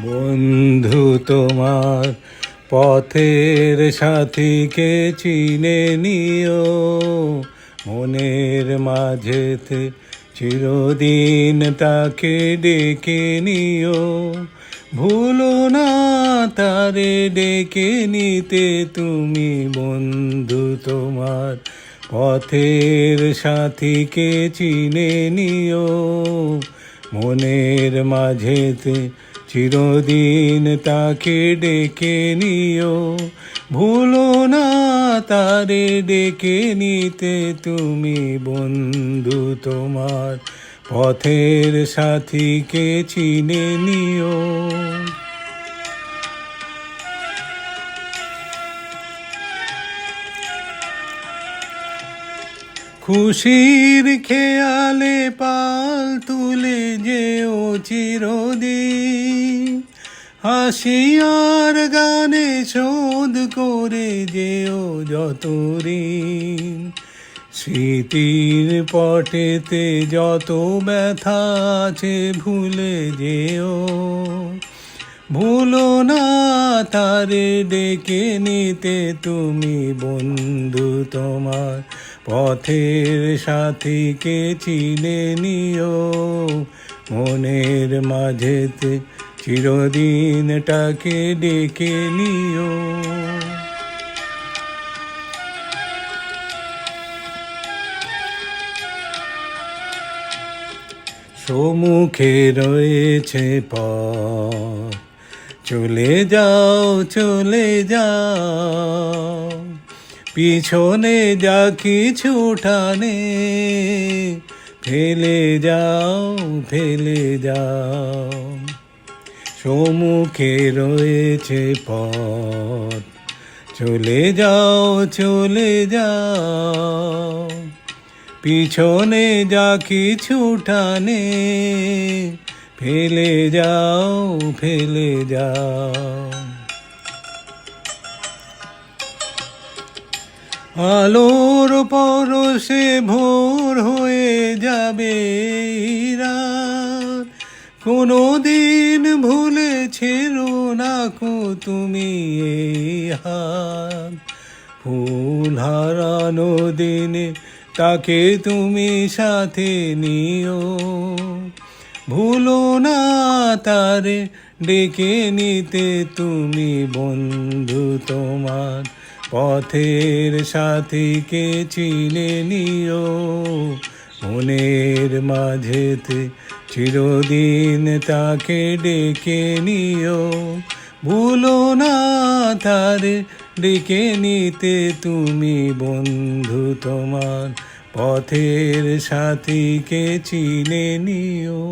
বন্ধু তোমার পথের সাথীকে চিনে নিও, মনের মাঝেতে চিরদিন তাকে ডেকে নিও। ভুলো না তারে ডেকে নিতে তুমি, বন্ধু তোমার পথের সাথীকে চিনে নিও, মনের মাঝেতে চিরদিন তাকে ডেকে নিও। ভুলো না তারে ডেকে নিতে তুমি, বন্ধু তোমার পথের সাথীকে চিনে নিও। খুশির খেয়ালে পাল তুলে যেও চিরদিন, হাসি আর গানে শোধ করে যেও যত ঋণ। স্মৃতির পটেতে যত ব্যথা আছে ভুলে যেও, ভুলো না তারে ডেকে নিতে তুমি, বন্ধু তোমার পথের সাথীকে চিনে নিও, মনের মাঝেতে চিরদিন তাকে ডেকে নিও। সম্মুখে রয়েছে পথ, চলে যাও চলে যাও, পিছনে যা কিছু টানে ফেলে যাও ফেলে যাও। সম্মুখে রয়েছে পথ, চলে যাও চলে যাও, পিছনে যা কিছু টানে ফেলে যাও ফেলে যাও। আলোর পরশে ভোর হয়ে যাবে রাত, কোনো দিন ভুলেছিলো না কো তুমি এই হাত। ফুল হারানো দিনে তাকে তুমি সাথে নিও, ভুলো না তারে ডেকে নিতে তুমি, বন্ধু তোমার পথের সাথীকে চিনে নিও, মনের মাঝেতে চিরদিন তাকে ডেকে নিও। ভুলো না তারে ডেকে নিতে তুমি, বন্ধু তোমার পথের সাথীকে চিনে নিও।